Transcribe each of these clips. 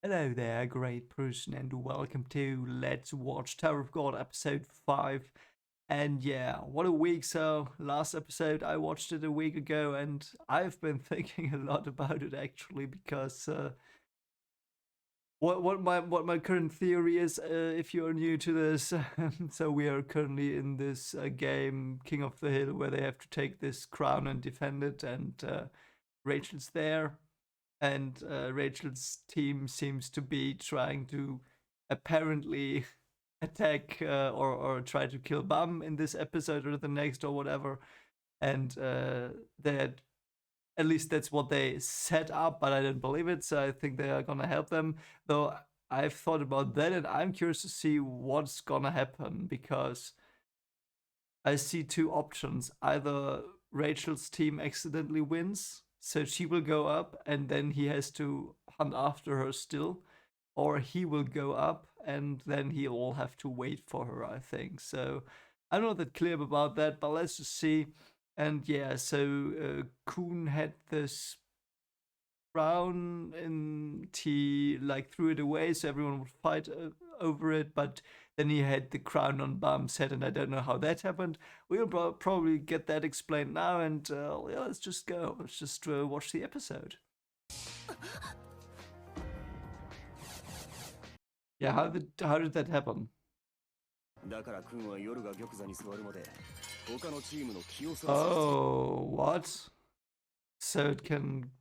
Hello there, great person, and welcome to Let's Watch Tower of God episode 5. And yeah, what a week. So, last episode I watched it a week ago, and I've been thinking a lot about it actually because what my current theory is, if you're new to this, so we are currently in this game King of the Hill where they have to take this crown and defend it, and Rachel's there, and Rachel's team seems to be trying to apparently attack or try to kill Bam in this episode or the next or whatever, and that at least that's what they set up, but I didn't believe it, so I think they are gonna help them. Though I've thought about that, and I'm curious to see what's gonna happen because I see two options. Either Rachel's team accidentally wins, so she will go up and then he has to hunt after her still, or he will go up and then he'll all have to wait for her, I think. So I'm not that clear about that, but let's just see. And yeah, so Kuhn had this crown and he like threw it away so everyone would fight over it, but then he had the crown on Bam's head, and I don't know how that happened. We'll probably get that explained now, and yeah, let's just go. Let's just watch the episode. Yeah, how did that happen? Oh, what? So it can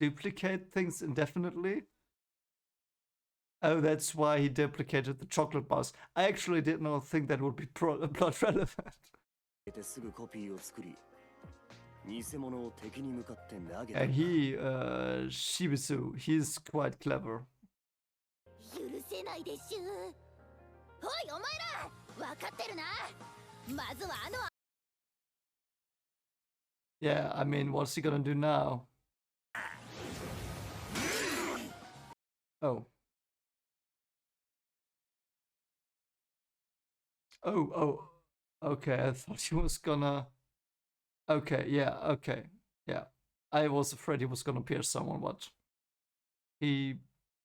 duplicate things indefinitely? Oh, that's why he duplicated the chocolate bars. I actually did not think that would be plot relevant. And he, Shibisu, he's quite clever. Yeah, I mean, what's he gonna do now? Oh. Oh, okay, I thought he was gonna... Okay, yeah, okay, yeah. I was afraid he was gonna pierce someone, but he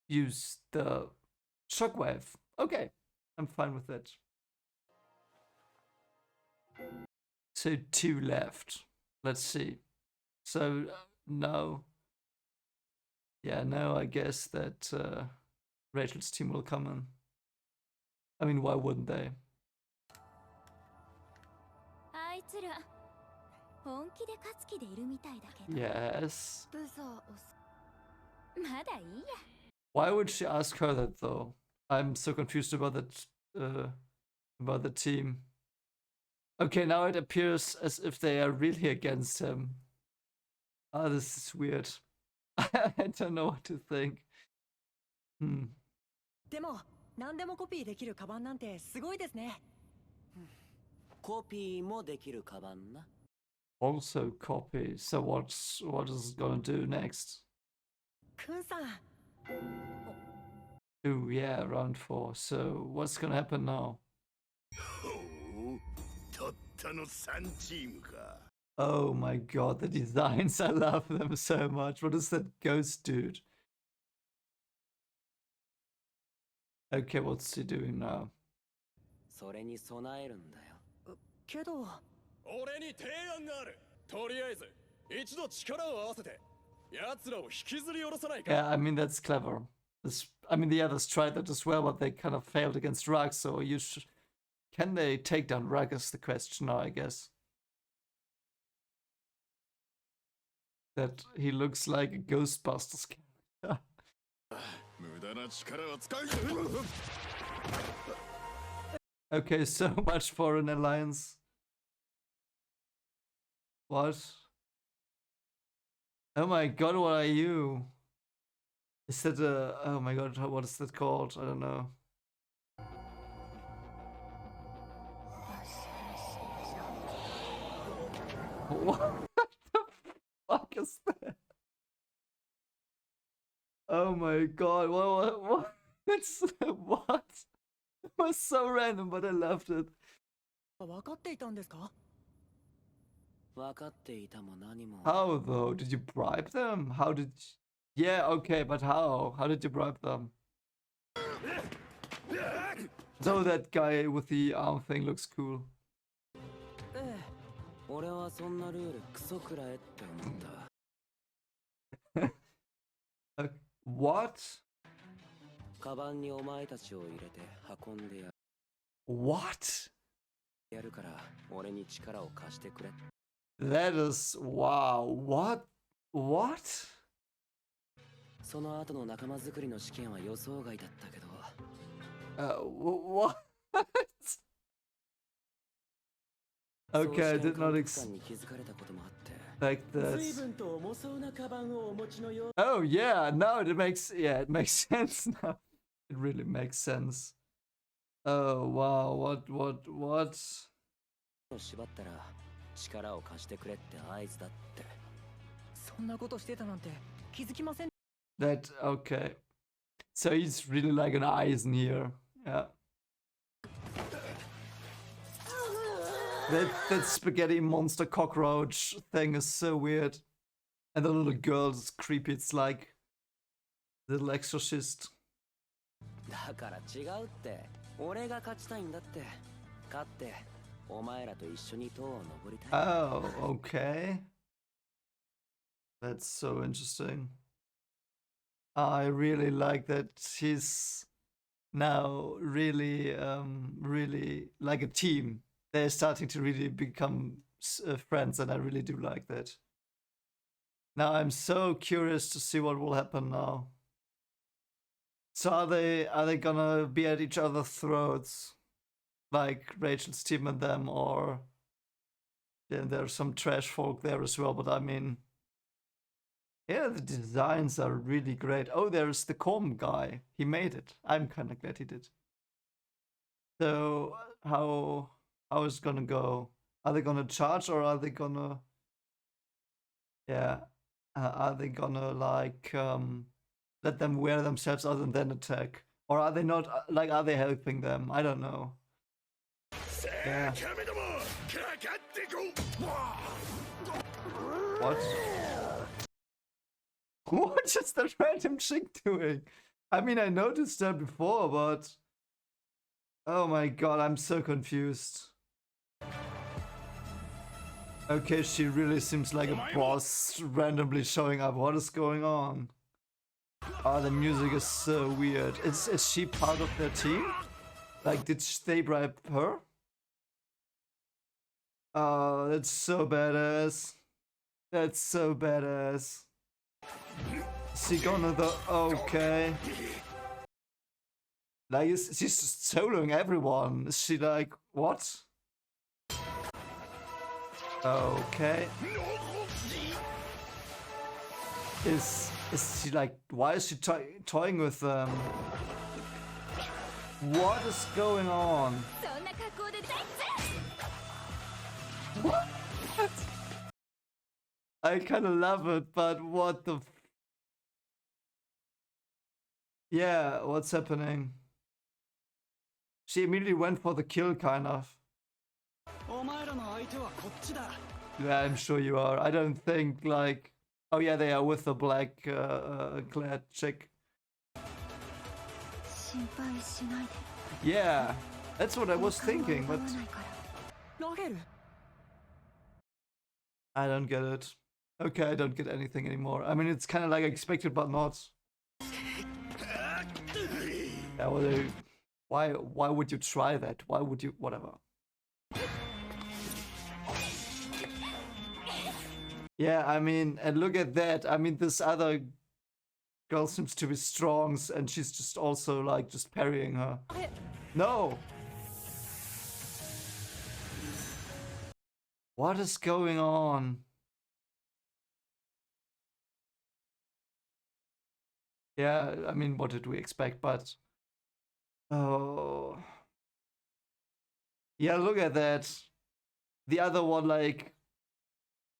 used the shockwave. Okay, I'm fine with it. So 2 left. Let's see. So no. Yeah, no, I guess that Rachel's team will come in. I mean, why wouldn't they? Yes. Why would she ask her that though? I'm so confused about that, about the team. Okay, now it appears as if they are really against him. Ah, this is weird. I don't know what to think. でも何でもコピーできるカバンなんてすごいですね。コピーもできるカバンな。Also copy. So what is it gonna do next? くんさん。Oh yeah, round 4. So what's gonna happen now? Oh my god, the designs, I love them so much. What is that ghost dude? Okay, what's he doing now? それに備えるんだよ。けど。俺に提案がある。とりあえず一度力を合わせて奴らを引きずり下ろさないか。Yeah, I mean that's clever. I mean the others tried that as well, but they kind of failed against Rug. So can they take down Rug is the question now, I guess. That he looks like a Ghostbusters character. Okay, so much for an alliance. What? Oh my god, what are you? Is that a... Oh my god, what is that called? I don't know. What the fuck is that? Oh my god, what? It's... What? It was so random, but I loved it. 分かっていたんですか？分かっていたも何も。How though? Did you bribe them? How did... Yeah, okay, but how? How did you bribe them? So that guy with the arm thing looks cool. 俺はそんなルールクソくらえって思った。What? カバンにお前たちを入れて運んでやる。What? やるから俺に力を貸してくれ。That is wow. What? その後の仲間作りの試験は予想外だったけど。What? Okay, I did not expect this. Oh yeah, no, it makes sense now. It really makes sense. Oh wow, what? 縛ったら力を貸してくれって合図だって。そんなことしてたなんて気づきません。That okay. So he's really like an Eisen here. Yeah. That spaghetti monster cockroach thing is so weird. And the little girl is creepy. It's like little exorcist. だから違うって。俺が勝ちたいんだって。勝ってお前らと一緒に塔を登りたい。Oh, okay. That's so interesting. I really like that he's now really like a team. They're starting to really become friends, and I really do like that. Now I'm so curious to see what will happen now. So are they gonna be at each other's throats, like Rachel's team and them, or then there's some trash folk there as well? But I mean, yeah, the designs are really great. Oh, there's the comb guy. He made it. I'm kind of glad he did. So how is it gonna go? Are they gonna charge, or are they gonna, yeah, are they gonna like let them wear themselves out and then attack, or are they not? Like, are they helping them? I don't know. Yeah. What? What is that random chick doing? I mean, I noticed her before, but oh my god, I'm so confused. Okay, she really seems like a boss randomly showing up. What is going on? Oh, the music is so weird. Is she part of their team? Like, did they bribe her? Oh, that's so badass. That's so badass. Is she gonna okay. Like, she's just soloing everyone. Is she like, what? Okay. Is she like, why is she toying with them? What is going on? What? I kind of love it, but what the yeah, what's happening? She immediately went for the kill, kind of. Yeah, I'm sure you are. I don't think, like... Oh yeah, they are with the black clad chick. Yeah, that's what I was thinking, but... I don't get it. Okay, I don't get anything anymore. I mean, it's kind of like expected, but not. Yeah, well, why would you try that? Why would you... Whatever. Yeah, I mean, and look at that. I mean, this other girl seems to be strong, and she's just also, like, just parrying her. No! What is going on? Yeah, I mean, what did we expect, but... Oh... Yeah, look at that. The other one, like...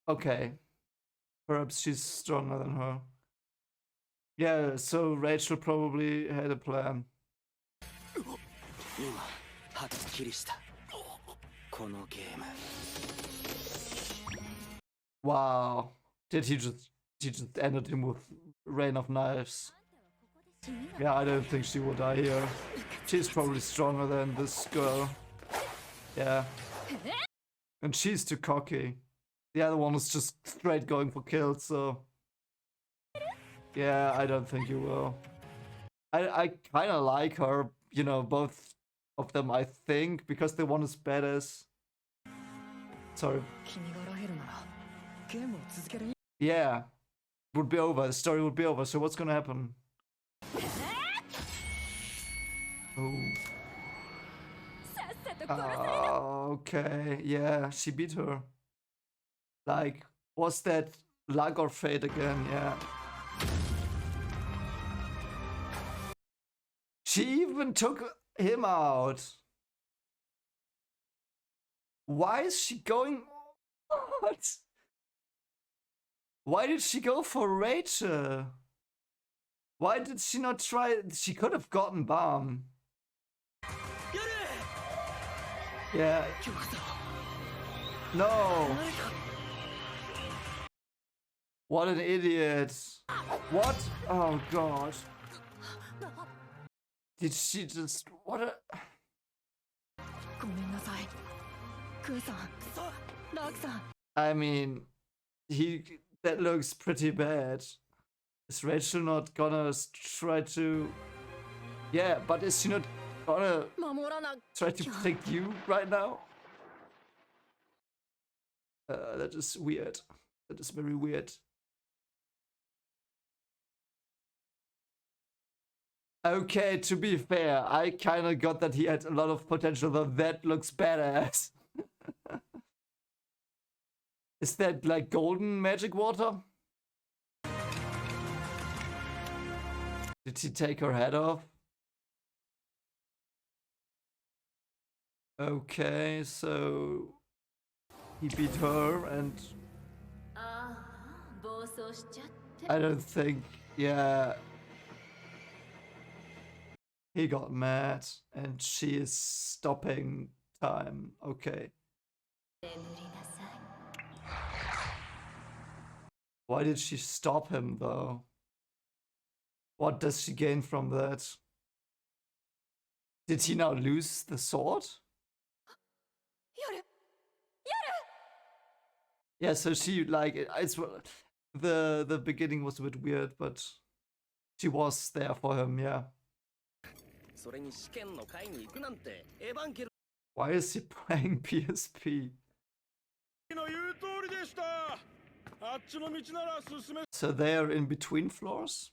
Okay. Perhaps she's stronger than her. Yeah, so Rachel probably had a plan. Wow. Did he she just ended him with rain of knives. Yeah, I don't think she will die here. She's probably stronger than this girl. Yeah. And she's too cocky. The other one is just straight going for kills, so... Yeah, I don't think you will. I kind of like her, you know, both of them, I think, because the one is badass. Sorry. Yeah. Would be over. The story would be over, so what's gonna happen? Oh. Okay, yeah, she beat her. Like, was that luck or fate again? Yeah. She even took him out. Why is she going... What? Why did she go for Rachel? Why did she not try... She could have gotten Balm. Yeah. No. What an idiot. What? Oh god. Did she just... What a... I mean... That looks pretty bad. Is Rachel not gonna try to... Yeah, but is she not gonna try to protect you right now? That is weird. That is very weird. Okay, to be fair, I kind of got that he had a lot of potential, though that looks badass. Is that like golden magic water? Did he take her head off? Okay, so he beat her and I don't think, yeah. He got mad and she is stopping time. Okay. Why did she stop him though? What does she gain from that? Did he now lose the sword? Yeah, so she like it's the beginning was a bit weird, but she was there for him, yeah. Why is he playing PSP? So they are in between floors?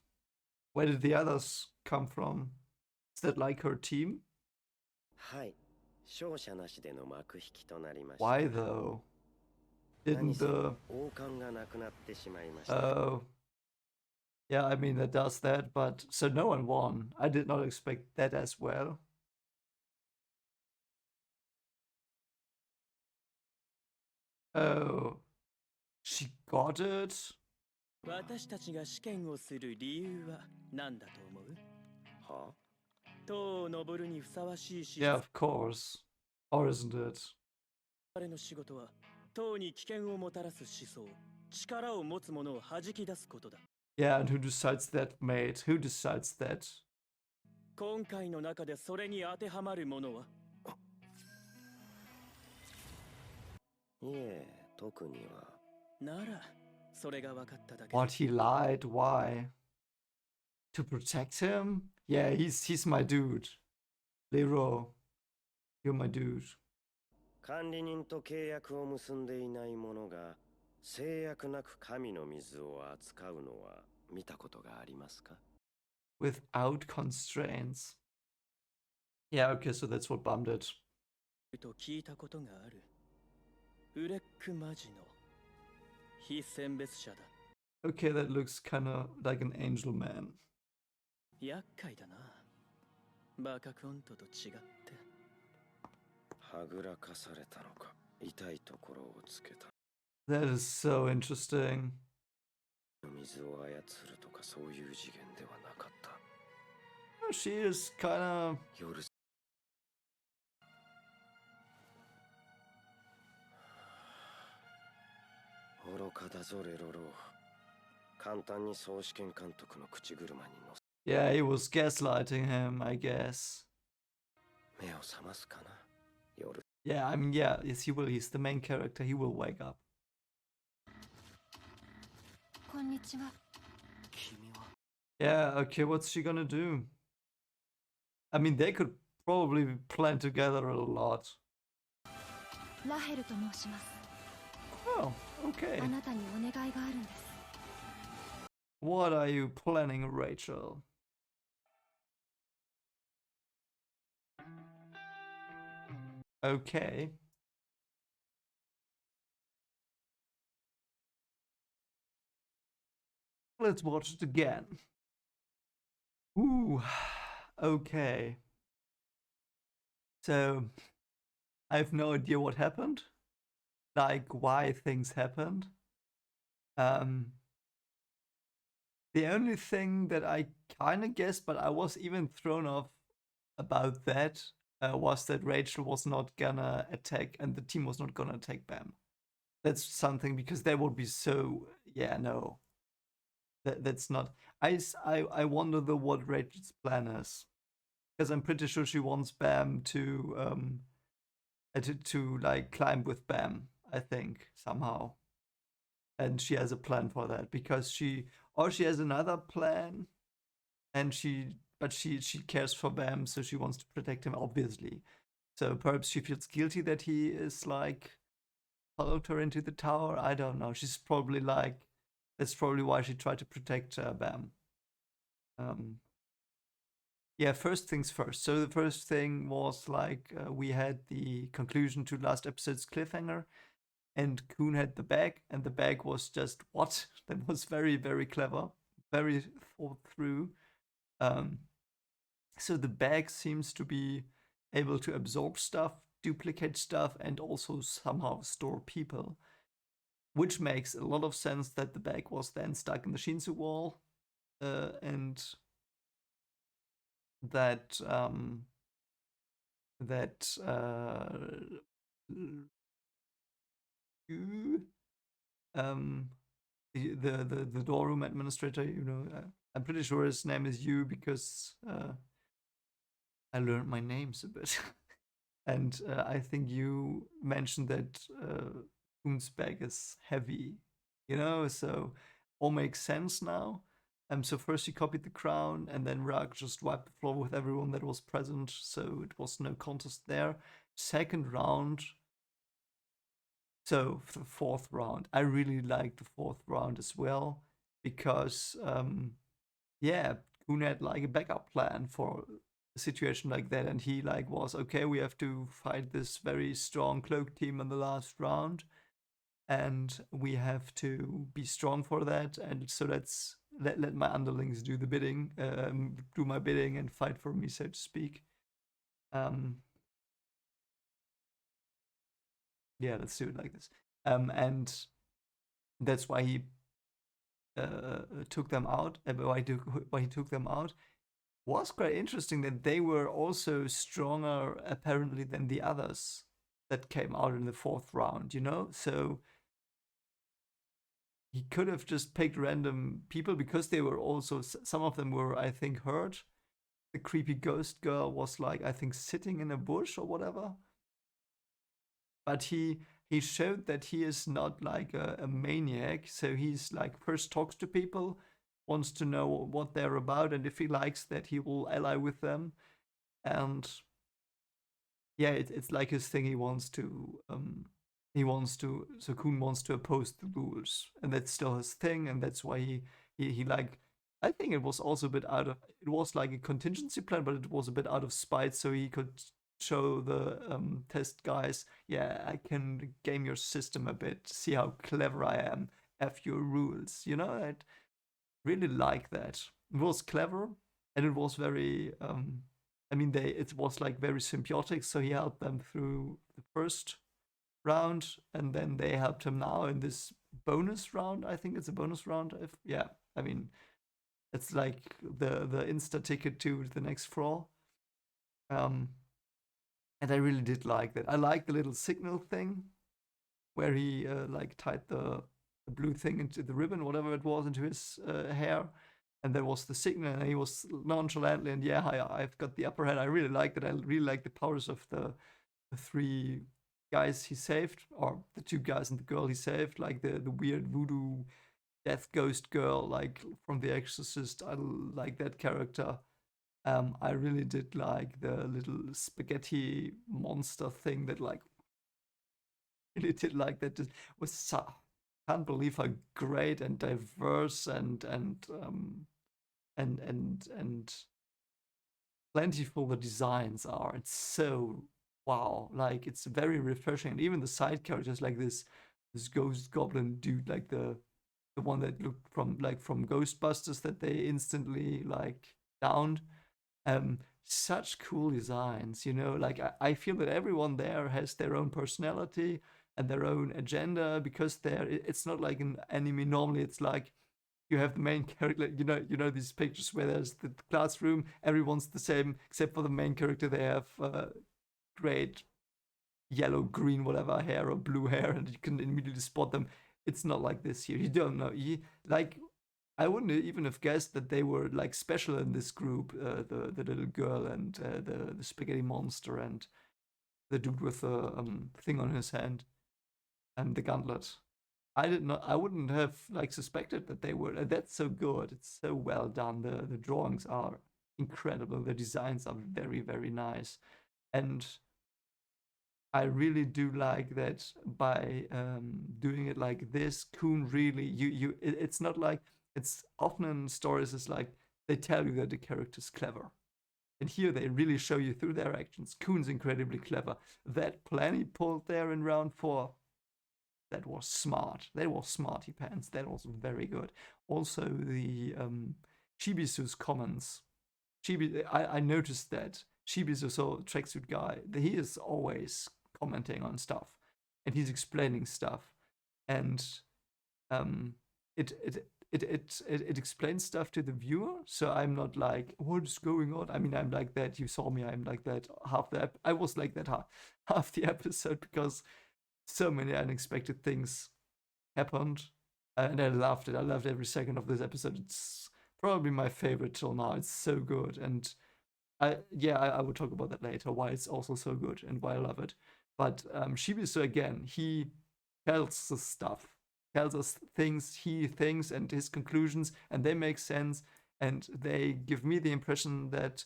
Where did the others come from? Is that like her team? Why though? Didn't the... Oh. Yeah, I mean, that does that, but... So no one won. I did not expect that as well. Oh. She got it? Yeah, of course. Or isn't it? Yeah, and who decides that, mate? Who decides that? What, he lied? Why? To protect him? Yeah, he's my dude. Leroy, you're my dude. 管理人と契約を結んでいない者が制約なく神の水を扱うのは見たことがありますか? Without constraints. Yeah, okay, so that's what Bum did. と聞いたことがある。ウレックマジの非選別者だ。Okay, that looks kinda like an angel man. 厄介だな。バカコントと違って。はぐらかされたのか。痛いところをつけた。That is so interesting. 水を操るとかそういう次元ではなかった。She is kinda... 夜愚かだぞレロロ。Yeah, he was gaslighting him, I guess. Yeah, I mean, yeah, yes, he will. He's the main character. He will wake up. Yeah, okay, what's she gonna do? I mean, they could probably plan together a lot. Oh, okay. What are you planning, Rachel? Okay. Let's watch it again. Ooh, okay. So, I have no idea what happened, like why things happened. Um, the only thing that I kind of guessed, but I was even thrown off about that, was that Rachel was not gonna attack and the team was not gonna attack Bam. That's something because that would be so. Yeah, no, that's not. I wonder though what Rachel's plan is because I'm pretty sure she wants Bam to like climb with Bam. I think somehow, and she has a plan for that because she has another plan, and she cares for Bam, so she wants to protect him obviously. So perhaps she feels guilty that he is like followed her into the tower. I don't know. She's probably like that's probably why she tried to protect Bam. Um, yeah, first things first. So the first thing was like we had the conclusion to last episode's cliffhanger, and Kuhn had the bag, and the bag was just what? That was very, very clever, very thought through. Um, so the bag seems to be able to absorb stuff, duplicate stuff, and also somehow store people, which makes a lot of sense that the bag was then stuck in the Shinsu wall, and that that you the door room administrator, I'm pretty sure his name is you because I learned my names a bit. And I think you mentioned that Kuhn's bag is heavy, so all makes sense now. So first he copied the crown, and then Rag just wiped the floor with everyone that was present, so it was no contest there. Second round, so the fourth round, I really liked the fourth round as well because, yeah, Kuhn had like a backup plan for a situation like that, and he like was okay. We have to fight this very strong cloak team in the last round, and we have to be strong for that. And so let my underlings do the bidding, do my bidding, and fight for me, so to speak. Yeah, let's do it like this. And that's why he took them out. Why he took them out was quite interesting that they were also stronger apparently than the others that came out in the fourth round. So he could have just picked random people because they were also some of them were, I think, hurt. The creepy ghost girl was like, I think, sitting in a bush or whatever. But he showed that he is not like a maniac. So he's like first talks to people, wants to know what they're about, and if he likes that, he will ally with them. And yeah, it's like his thing. So Kuhn wants to oppose the rules, and that's still his thing, and that's why he like. I think it was also a bit it was like a contingency plan, but it was a bit out of spite, so he could show the test guys, yeah, I can game your system a bit, see how clever I am, F your rules. I really like that. It was clever, and it was very. I mean, it was like very symbiotic. So he helped them through the first round, and then they helped him now in this bonus round. I think it's a bonus round. Yeah, I mean, it's like the insta ticket to the next floor. And I really did like that. I like the little signal thing where he like tied the the blue thing into the ribbon, whatever it was, into his hair. And there was the signal, and he was nonchalantly, and yeah, I've got the upper hand. I really liked it. I really liked the powers of the three guys he saved, or the two guys and the girl he saved, like the weird voodoo death ghost girl, like from The Exorcist. I like that character. I really did like the little spaghetti monster thing that like really did like that. It was so, can't believe how great and diverse and plentiful the designs are. It's so wow, like it's very refreshing. And even the side characters, like this ghost goblin dude, like the one that looked from Ghostbusters that they instantly like downed. Such cool designs, you know. Like I feel that everyone there has their own personality and their own agenda because it's not like an anime. Normally, it's like you have the main character. These pictures where there's the classroom. Everyone's the same except for the main character. They have great yellow, green, whatever hair or blue hair, and you can immediately spot them. It's not like this here. You don't know. Like I wouldn't even have guessed that they were like special in this group. The little girl and the spaghetti monster and the dude with the thing on his hand and the gauntlet. I did not. I wouldn't have like suspected that they were. That's so good. It's so well done. The drawings are incredible. The designs are very very nice, and I really do like that by doing it like this. Kuhn really it's not like it's often in stories. It's like they tell you that the character's clever, and here they really show you through their actions. Kuhn's incredibly clever. That plan he pulled there in round 4, that was smart. That was smarty pants. That was very good. Also the Shibisu's comments. I noticed that Shibisu, so tracksuit guy, he is always commenting on stuff, and he's explaining stuff, and um, it explains stuff to the viewer. So I'm not like, what's going on? I mean, I'm like that. You saw me. I'm like that. I was like that half the episode because so many unexpected things happened, and I loved it. I loved every second of this episode. It's probably my favorite till now. It's so good, and I will talk about that later. Why it's also so good and why I love it. But Shibisu again, he tells us stuff, tells us things he thinks and his conclusions, and they make sense, and they give me the impression that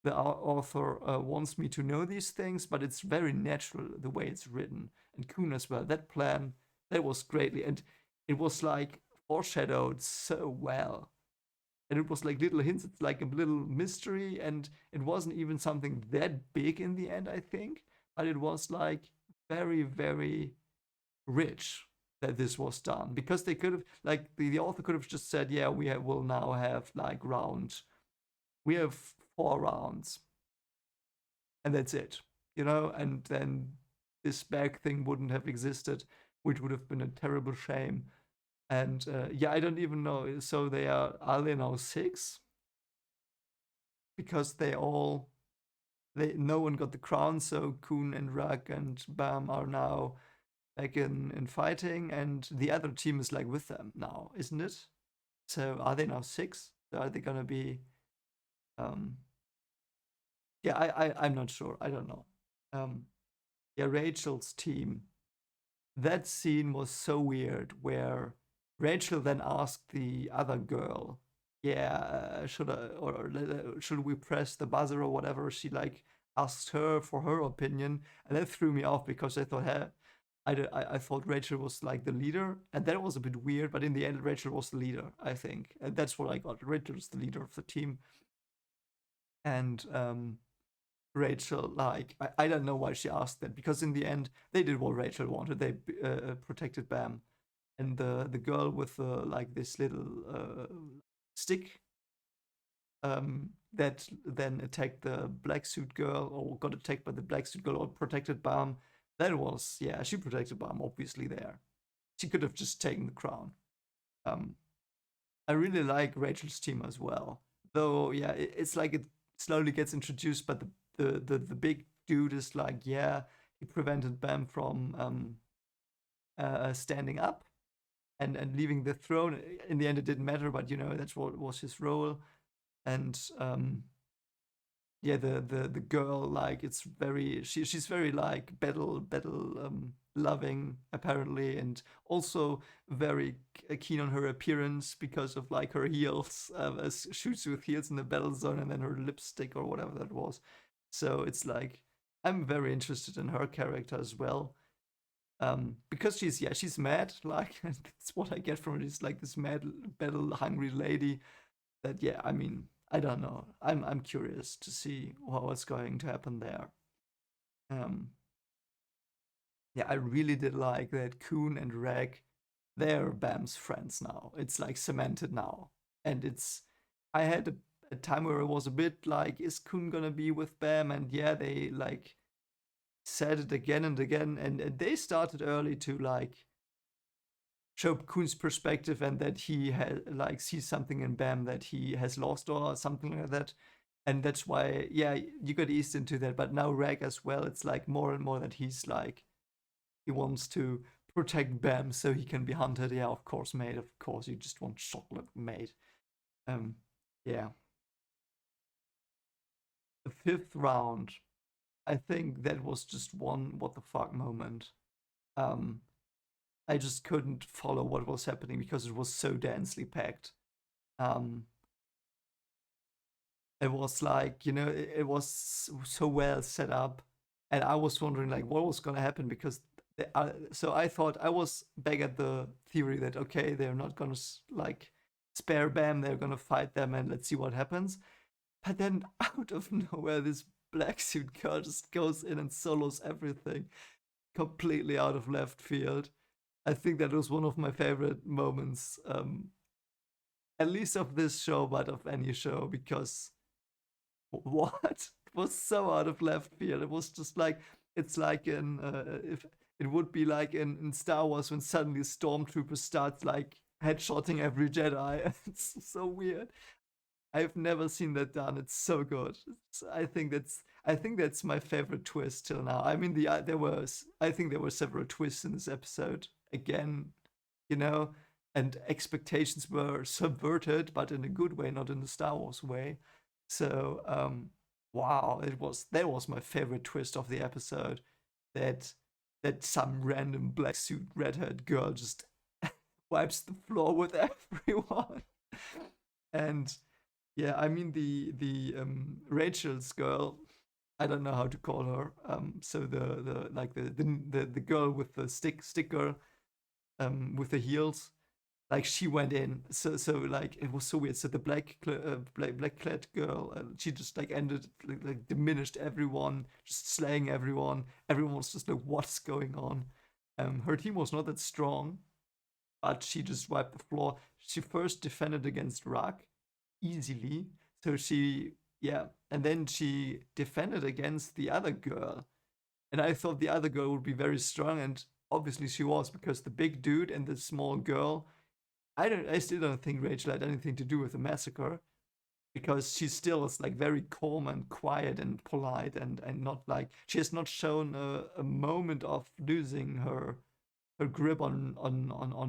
the author wants me to know these things, but it's very natural the way it's written. And Kuhn as well. That plan, that was greatly, and it was like foreshadowed so well. And it was like little hints. It's like a little mystery, and it wasn't even something that big in the end, I think. But it was like very, very rich that this was done, because they could have, like, the author could have just said, yeah, will now have like we have 4 rounds, and that's it, and then this bag thing wouldn't have existed, which would have been a terrible shame. And I don't even know. So are they now 6? Because no one got the crown. So Kuhn and Rag and Bam are now back in fighting, and the other team is like with them now, isn't it? So are they now 6? Are they gonna be? I'm not sure. I don't know. Rachel's team. That scene was so weird, where Rachel then asked the other girl, should we press the buzzer or whatever? She like asked her for her opinion, and that threw me off because I thought, hey, I thought Rachel was like the leader, and that was a bit weird. But in the end, Rachel was the leader, I think, and that's what I got. Rachel's the leader of the team, and Rachel, like, I don't know why she asked that, because in the end they did what Rachel wanted. They protected Bam, and the girl with like this little stick that then attacked the black suit girl, or got attacked by the black suit girl, or protected Bam. That was, she protected Bam, obviously. There she could have just taken the crown. I really like Rachel's team as well, though. It's like it slowly gets introduced, but the big dude is like, he prevented Bam from standing up, and leaving the throne. In the end, it didn't matter, but that's what was his role. And yeah, the girl, like, it's very she's very like battle loving apparently, and also very keen on her appearance because of like her heels, as shoots with heels in the battle zone, and then her lipstick or whatever that was. So it's like I'm very interested in her character as well. Because she's mad, like that's what I get from it. It's like this mad battle hungry lady that, yeah, I mean, I don't know. I'm curious to see what's going to happen there. Um, yeah, I really did like that Kuhn and Reg, they're Bam's friends now. It's like cemented now, and it's. I had a time where it was a bit like, is Kuhn gonna be with Bam? And yeah, they like said it again and again, and they started early to like show Kuhn's perspective, and that he has like sees something in Bam that he has lost or something like that. And that's why, yeah, you got eased into that. But now Rag as well, it's like more and more that he's like he wants to protect Bam so he can be hunted. Yeah, of course, mate. Of course, you just want chocolate, mate. Um, yeah. The fifth round, I think that was just one what the fuck moment. Um, I just couldn't follow what was happening because it was so densely packed. Um, it was like, it was so well set up, and I was wondering like what was gonna happen because so I thought I was back at the theory that okay, they're not gonna like spare Bam, they're gonna fight them, and let's see what happens. But then out of nowhere, this black suit girl just goes in and solos everything completely out of left field. I think that was one of my favorite moments, at least of this show, but of any show, because what? It was so out of left field. It was just like, it's like in if it would be like in Star Wars when suddenly stormtrooper starts like headshotting every Jedi. It's so weird. I've never seen that done. It's so good. I think that's my favorite twist till now. I mean, I think there were several twists in this episode. Again, you know, and expectations were subverted, but in a good way, not in the Star Wars way. So, wow, that was my favorite twist of the episode. That that some random black suit redhead girl just wipes the floor with everyone. And yeah, I mean the Rachel's girl. I don't know how to call her. So the like the girl with the sticker with the heels, like she went in. So like it was so weird. So the black clad girl, she just like ended like diminished everyone, just slaying everyone. Everyone was just like, what's going on? Her team was not that strong, but she just wiped the floor. She first defended against Rock easily. So yeah, and then she defended against the other girl. And I thought the other girl would be very strong, and obviously she was, because the big dude and the small girl. I still don't think Rachel had anything to do with the massacre, because she still is like very calm and quiet and polite, and not like she has not shown a moment of losing her grip on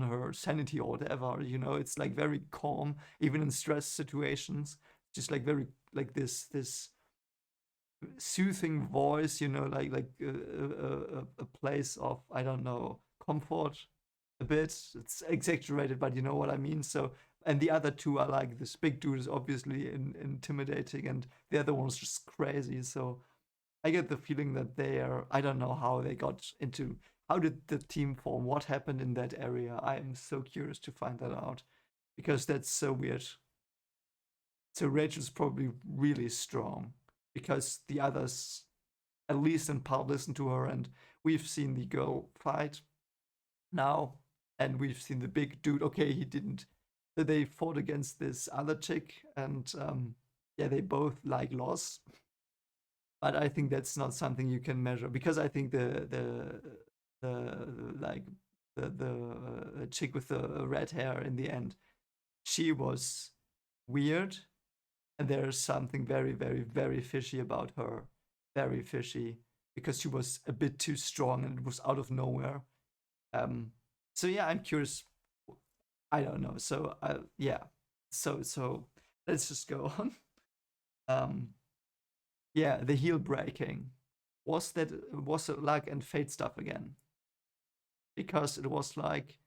her sanity or whatever. It's like very calm even in stress situations, just like very like this soothing voice, like a place of, I don't know, comfort a bit. It's exaggerated, but you know what I mean. So, and the other two are like, this big dude is obviously intimidating, and the other one's just crazy. So I get the feeling that I don't know how they got into, how did the team form? What happened in that area? I am so curious to find that out, because that's so weird. So Rachel's probably really strong because the others, at least in part, listen to her, and we've seen the girl fight now, and we've seen the big dude. Okay, he didn't. They fought against this other chick, and yeah, they both like lost. But I think that's not something you can measure, because I think the like the chick with the red hair in the end, she was weird, and there's something very very very fishy about her, very fishy, because she was a bit too strong and it was out of nowhere. Um, so yeah, I'm curious I don't know. So yeah. So let's just go on. Um, yeah, the heel breaking. Was it luck and fate stuff again? Because it was like,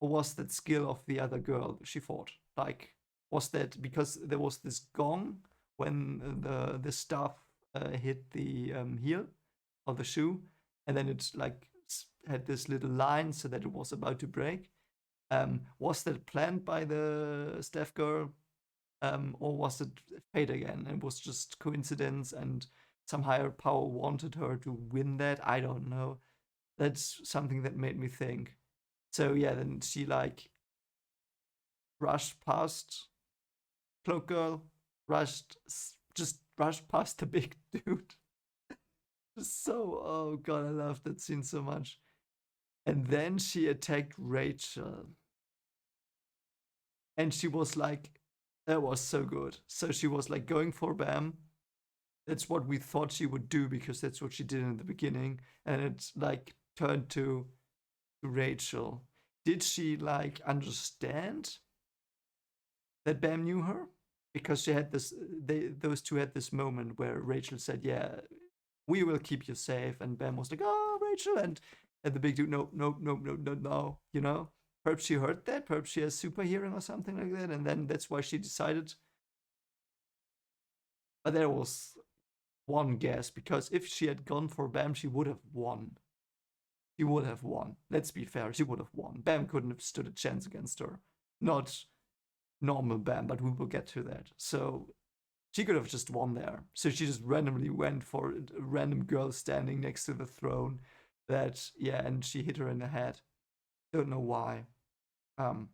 or was that skill of the other girl she fought? Like, was that because there was this gong when the stuff hit the heel of the shoe, and then it like had this little line so that it was about to break? Was that planned by the staff girl, or was it fate again? It was just coincidence, and some higher power wanted her to win that. I don't know. That's something that made me think. So yeah, then she like rushed past Cloak Girl, just rushed past the big dude. So, oh god, I love that scene so much. And then she attacked Rachel. And she was like, that was so good. So she was like going for Bam. That's what we thought she would do because that's what she did in the beginning. And it like turned to Rachel. Did she like understand that Bam knew her? Because she had this, those two had this moment where Rachel said, "Yeah, we will keep you safe," and Bam was like, "Oh, Rachel," and the big dude, "No, no, no, no, no, no," you know. Perhaps she heard that. Perhaps she has super hearing or something like that, and then that's why she decided. But there was one guess because if she had gone for Bam, she would have won. She would have won. Let's be fair, she would have won. Bam couldn't have stood a chance against her. Not normal Bam, but we will get to that. So she could have just won there. So she just randomly went for a random girl standing next to the throne. That yeah, and she hit her in the head. Don't know why. Um,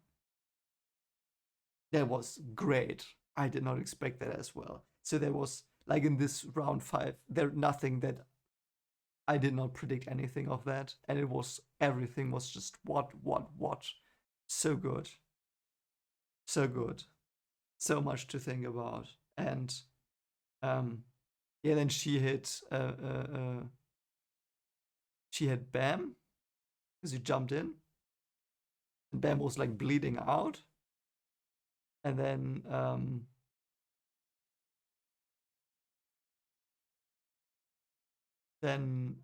that was great. I did not expect that as well. So there was like in this round five, there nothing that I did not predict anything of that, and it was everything was just what, so good, so good, so much to think about, and um, yeah, then she hit Bam because he jumped in, and Bam was like bleeding out, and then then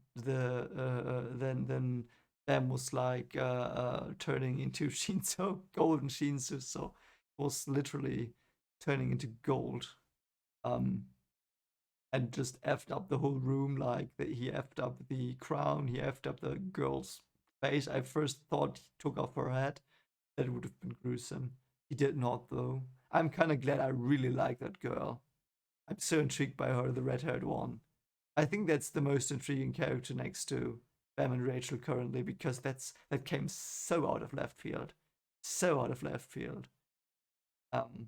Bam was like turning into Shinsu, golden Shinsu, so it was literally turning into gold. Um, and just effed up the whole room. Like he effed up the crown, he effed up the girl's face. I first thought he took off her head. That would have been gruesome. He did not, though. I'm kind of glad. I really like that girl. I'm so intrigued by her, the red-haired one. I think that's the most intriguing character next to Bam and Rachel currently because that came so out of left field, so out of left field. Um,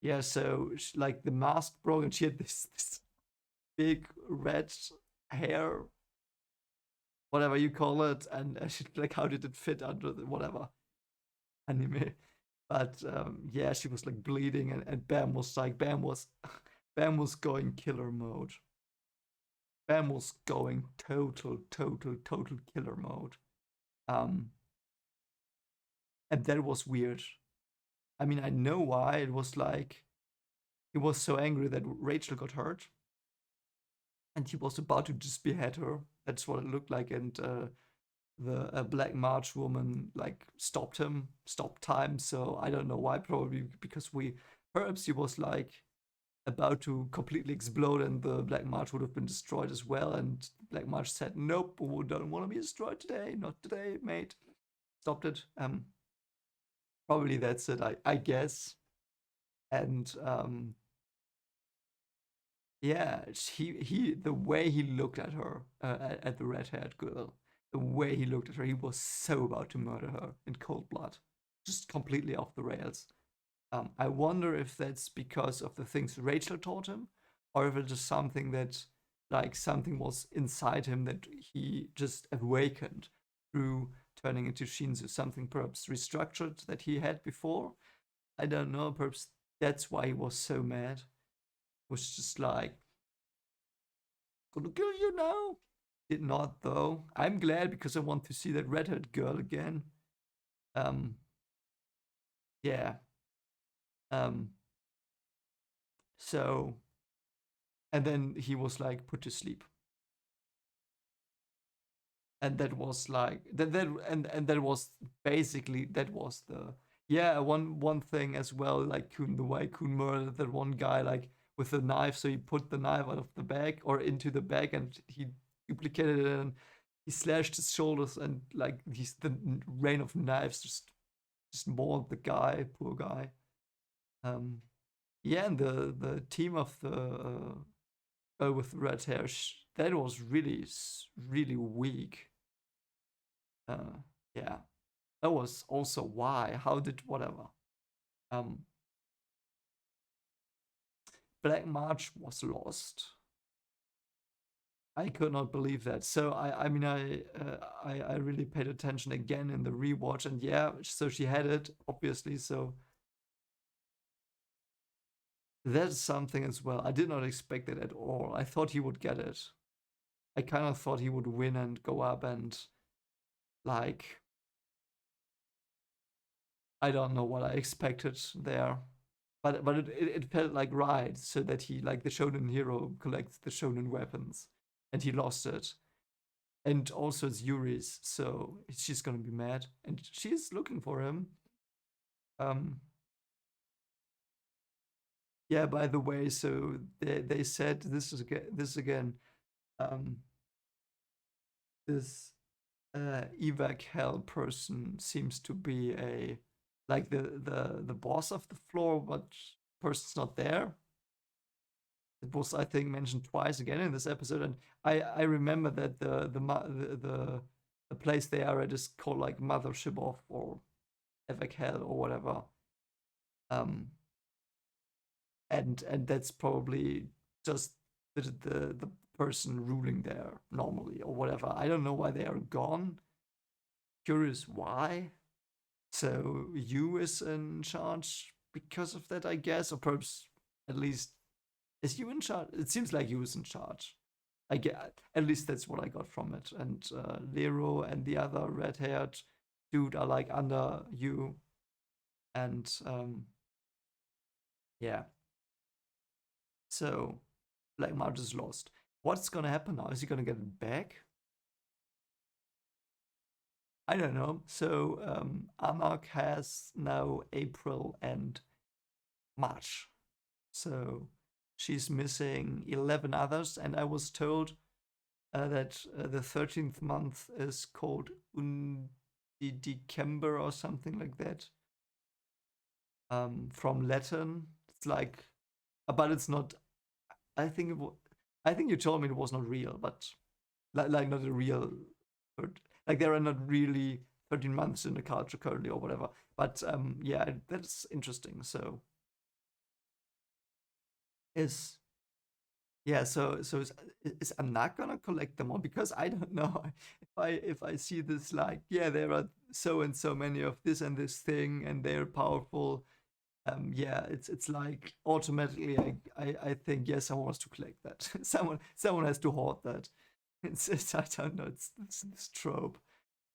yeah. So like the mask broke, and she had this big red hair, whatever you call it, and she, like how did it fit under the whatever anime? But yeah, she was like bleeding, and Bam was like Bam was going killer mode. Bam was going total killer mode. Um, and that was weird. I mean, I know why. It was like he was so angry that Rachel got hurt, and he was about to just behead her. That's what it looked like, and the Black March woman like stopped him, stopped time. So I don't know why. Probably because perhaps he was like about to completely explode, and the Black March would have been destroyed as well. And Black March said, "Nope, we don't want to be destroyed today. Not today, mate." Stopped it. Probably that's it. I guess. And yeah, the way he looked at her, at the red-haired girl, the way he looked at her, he was so about to murder her in cold blood, just completely off the rails. I wonder if that's because of the things Rachel taught him, or if it's just something that, like, something was inside him that he just awakened through turning into Shinsu, something perhaps restructured that he had before. I don't know. Perhaps that's why he was so mad. Was just like, gonna kill you now. Did not though. I'm glad because I want to see that redhead girl again. Um, yeah. Um, so and then he was like put to sleep, and that was like that and that was basically that was the yeah one thing as well, like Kun, the way Kun murdered that one guy like with the knife. So he put the knife out of the bag or into the bag, and he duplicated it, and he slashed his shoulders, and like he's the rain of knives just mauled the guy, poor guy. um yeah, and the team of the girl with red hair, that was really weak. uh yeah, that was also why. How did whatever. Um, Black March was lost. I could not believe that. So I mean, I really paid attention again in the rewatch, and yeah, so she had it obviously. So that's something as well. I did not expect it at all. I thought he would get it. I kind of thought he would win and go up and like I don't know what I expected there. But it felt like right, so that he like the shonen hero collects the shonen weapons, and he lost it. And also it's Yuri's, so she's gonna be mad, and she's looking for him. Um, yeah. By the way, so they said this again. Um, this evac hell person seems to be a like the boss of the floor, but person's not there. It was, I think, mentioned twice again in this episode, and I remember that the place they are at is called like Mothership of or Evac Hell or whatever. Um, and that's probably just the person ruling there normally or whatever. I don't know why they are gone. Curious why. So Yu is in charge because of that, I guess, or perhaps at least is Yu in charge? It seems like Yu is in charge. I get at least that's what I got from it. And Lero and the other red-haired dude are like under Yu, and yeah. So Black March is lost. What's gonna happen now? Is he gonna get it back? I don't know. So Amak has now April and March. So she's missing 11 others, and I was told that the 13th month is called Undidicember or something like that. From Latin, it's like, but it's not. I think I think you told me it was not real, but like not a real, like there are not really 13 months in the culture currently or whatever. But yeah, that's interesting. So is yeah, so I'm not gonna collect them all because I don't know if I see this like yeah there are so and so many of this and this thing and they're powerful. Yeah, it's like automatically I think yes, someone wants to collect that. Someone has to hoard that. It's I don't know, it's this trope.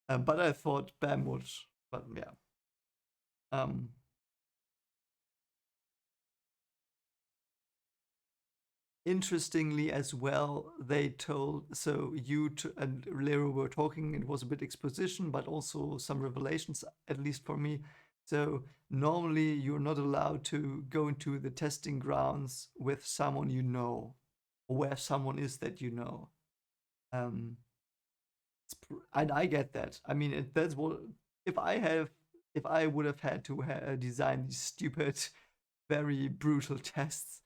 But I thought Bam would, but yeah. Um, Interestingly as well, they told so and Lero were talking. It was a bit exposition, but also some revelations, at least for me. So normally you're not allowed to go into the testing grounds with someone you know, or where someone is that you know. Um, and I get that. I mean, that's what if I have if I would have had to design these stupid, very brutal tests.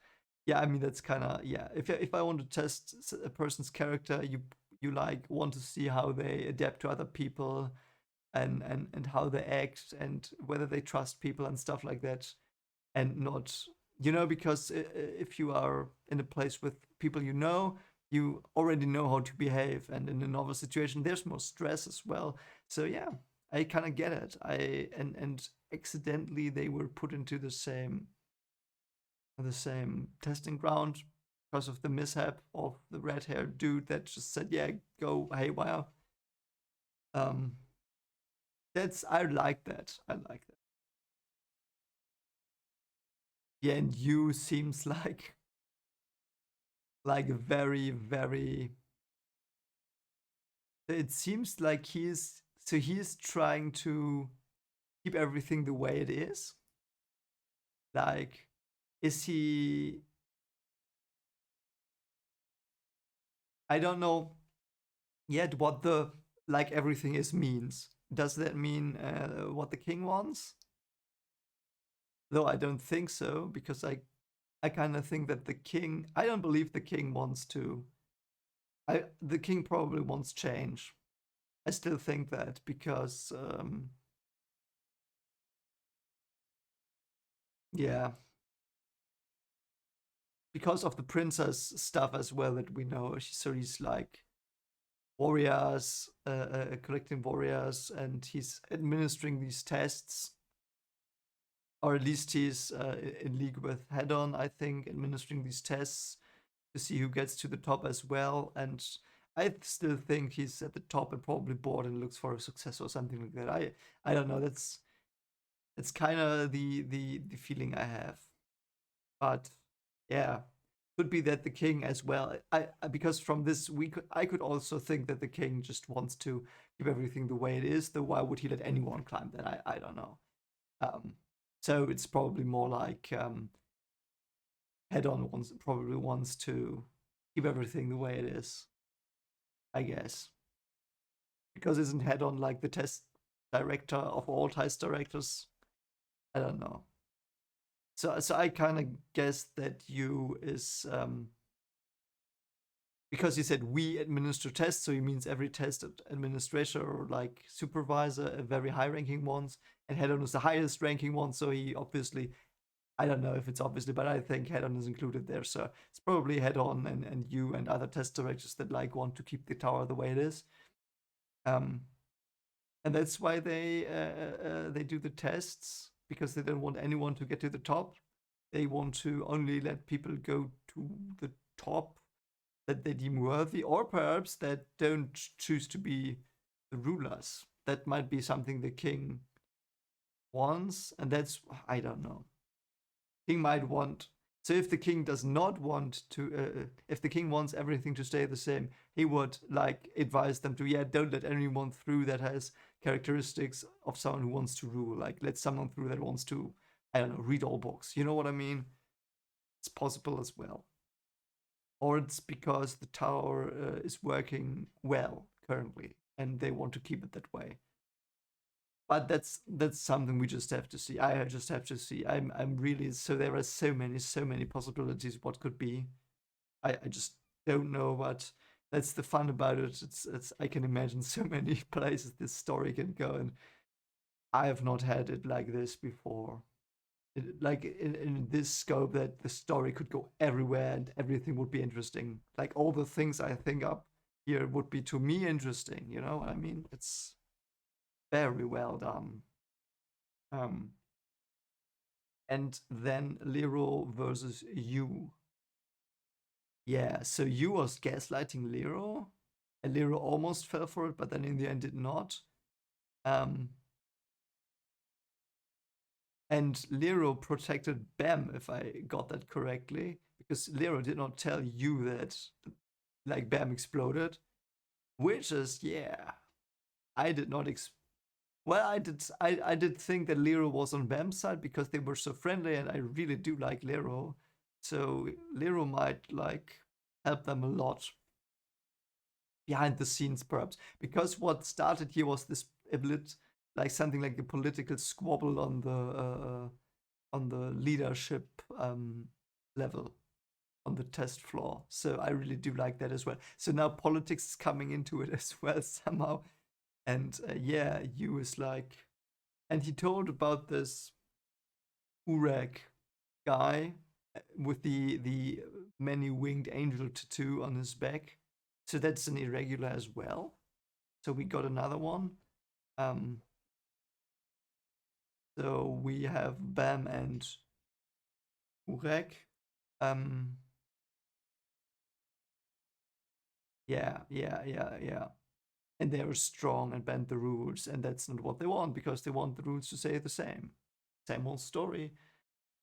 Yeah, I mean that's kind of yeah. If I want to test a person's character, you like want to see how they adapt to other people, and how they act and whether they trust people and stuff like that, and not because if you are in a place with people you already know how to behave, and in a novel situation there's more stress as well. So yeah, I kind of get it. And accidentally they were put into the same testing ground because of the mishap of the red-haired dude that just said yeah, go haywire. um that's I like that. Yeah, and you seems like very, very. It seems like he's trying to keep everything the way it is. Like, is he? I don't know yet what the like everything is means. Does that mean what the king wants? Though I don't think so, because I kind of think that the king. I don't believe the king wants to. The king probably wants change. I still think that because yeah, because of the princess stuff as well that we know. So he's like warriors, collecting warriors, and he's administering these tests, or at least he's in league with Hedon, I think, administering these tests to see who gets to the top as well. And I still think he's at the top and probably bored and looks for a successor or something like that. I don't know. That's kind of the feeling I have. But yeah, could be that the king as well. Because from this I could also think that the king just wants to keep everything the way it is. Though why would he let anyone climb that? I don't know. Um, so it's probably more like Head-On probably wants to keep everything the way it is. I guess because isn't Head-On like the test director of all test directors? I don't know. So I kind of guess that you is because he said we administer tests, so he means every test administrator or like supervisor, a very high ranking ones, and Hedon is the highest ranking one, so he obviously, I don't know if it's obviously, but I think Hedon is included there, so it's probably Hedon and you and other test directors that like want to keep the tower the way it is. Um, and that's why they do the tests, because they don't want anyone to get to the top. They want to only let people go to the top that they deem worthy, or perhaps that don't choose to be the rulers. That might be something the king wants, and that's, I don't know. King might want. So if the king does not want to, if the king wants everything to stay the same, he would like advise them to, yeah, don't let anyone through that has characteristics of someone who wants to rule. Like let someone through that wants to, I don't know, read all books. You know what I mean? It's possible as well. Or it's because the tower is working well currently and they want to keep it that way. But that's something we just have to see. I just have to see. I'm really, so there are so many possibilities what could be. I just don't know, but that's the fun about it. It's I can imagine so many places this story can go, and I have not had it like this before. Like in this scope that the story could go everywhere and everything would be interesting. Like all the things I think up here would be to me interesting. You know what I mean? It's very well done. Um, and then Lero versus you. Yeah, so you was gaslighting Lero, and Lero almost fell for it, but then in the end did not. Um, and Lero protected Bam, if I got that correctly, because Lero did not tell you that like Bam exploded, which is, yeah, I did not well, I did think that Lero was on Bam's side because they were so friendly, and I really do like Lero. So Lero might like help them a lot behind the scenes, perhaps, because what started here was this a bit like something like a political squabble on the leadership level on the test floor. So I really do like that as well. So now politics is coming into it as well somehow. And yeah, you is like, and he told about this Urek guy with the many winged angel tattoo on his back. So that's an irregular as well. So we got another one. Um, so we have Bam and Urek. Um, yeah. And they are strong and bend the rules, and that's not what they want because they want the rules to stay the same. Same old story.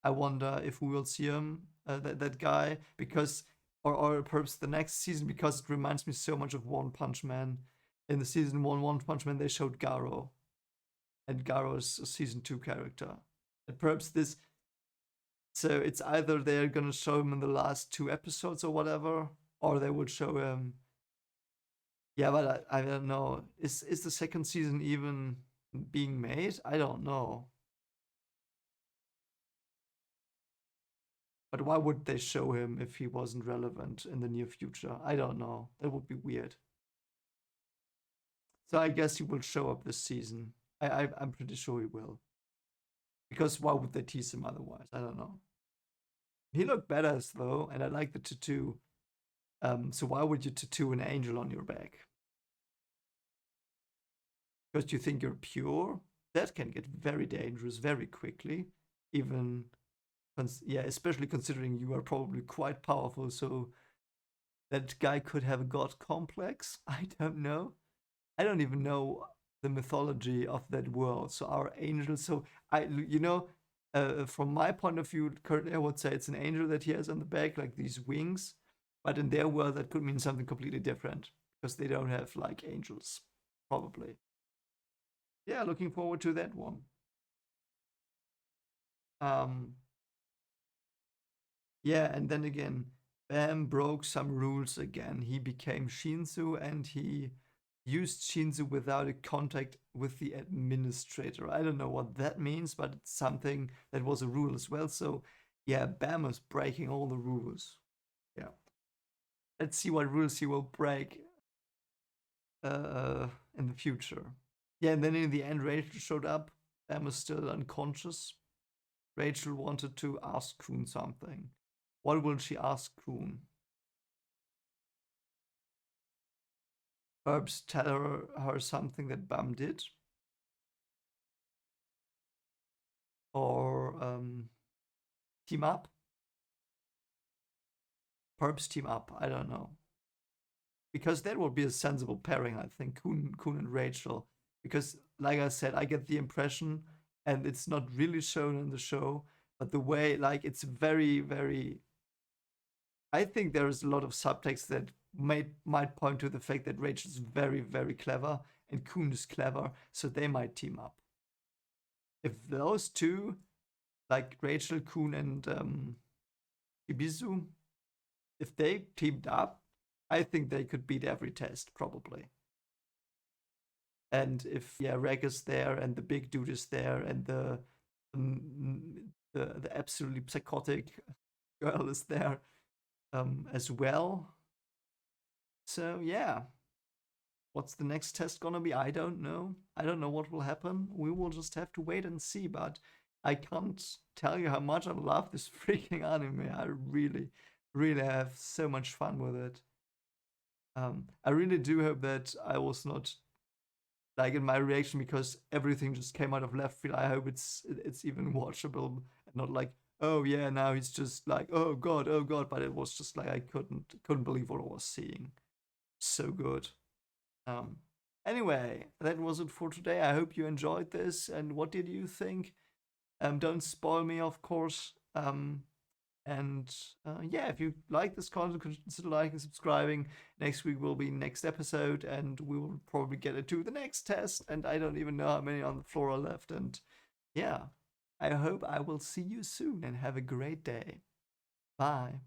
I wonder if we will see him, that guy, because, or perhaps the next season, because it reminds me so much of One Punch Man. In the season one One Punch Man, they showed Garo, and Garo is a season 2 character. And perhaps this, so it's either they're gonna show him in the last 2 episodes or whatever, or they would show him. Yeah, but I don't know. Is the second season even being made? I don't know. But why would they show him if he wasn't relevant in the near future? I don't know. That would be weird. So I guess he will show up this season. I'm pretty sure he will. Because why would they tease him otherwise? I don't know. He looked badass though, and I like the tattoo. So why would you tattoo an angel on your back? Because you think you're pure? That can get very dangerous very quickly. Even, yeah, especially considering you are probably quite powerful. So that guy could have a god complex. I don't know. I don't even know the mythology of that world. So our angels. So from my point of view, currently I would say it's an angel that he has on the back, like these wings. But in their world, that could mean something completely different because they don't have like angels, probably. Yeah, looking forward to that one. Um, yeah, and then again, Bam broke some rules again. He became Shinsu and he used Shinsu without a contact with the administrator. I don't know what that means, but it's something that was a rule as well. So, yeah, Bam is breaking all the rules. Yeah. Let's see what rules he will break in the future. Yeah, and then in the end, Rachel showed up. Bam is still unconscious. Rachel wanted to ask Kroon something. What will she ask Kroon? Perhaps tell her something that Bam did? Or team up? Perhaps team up, I don't know. Because that would be a sensible pairing, I think, Kroon and Rachel. Because, like I said, I get the impression, and it's not really shown in the show, but the way, like, it's very, very. I think there is a lot of subtext that might point to the fact that Rachel's very, very clever and Kroon is clever, so they might team up. If those two, like Rachel, Kroon, and Ibizu, if they teamed up, I think they could beat every test, probably. And if, yeah, Reg is there and the big dude is there and the absolutely psychotic girl is there as well. So yeah, what's the next test gonna be? I don't know. I don't know what will happen. We will just have to wait and see. But I can't tell you how much I love this freaking anime. I really, really have so much fun with it. I really do hope that I was not like in my reaction because everything just came out of left field. I hope it's even watchable and not like, oh yeah, now he's just like, oh god, oh god. But it was just like I couldn't believe what I was seeing. So good. Um, anyway, that was it for today. I hope you enjoyed this. And what did you think? Don't spoil me, of course. And yeah, if you like this content, consider liking, subscribing. Next week will be next episode, and we will probably get into the next test. And I don't even know how many on the floor are left. And yeah, I hope I will see you soon and have a great day. Bye.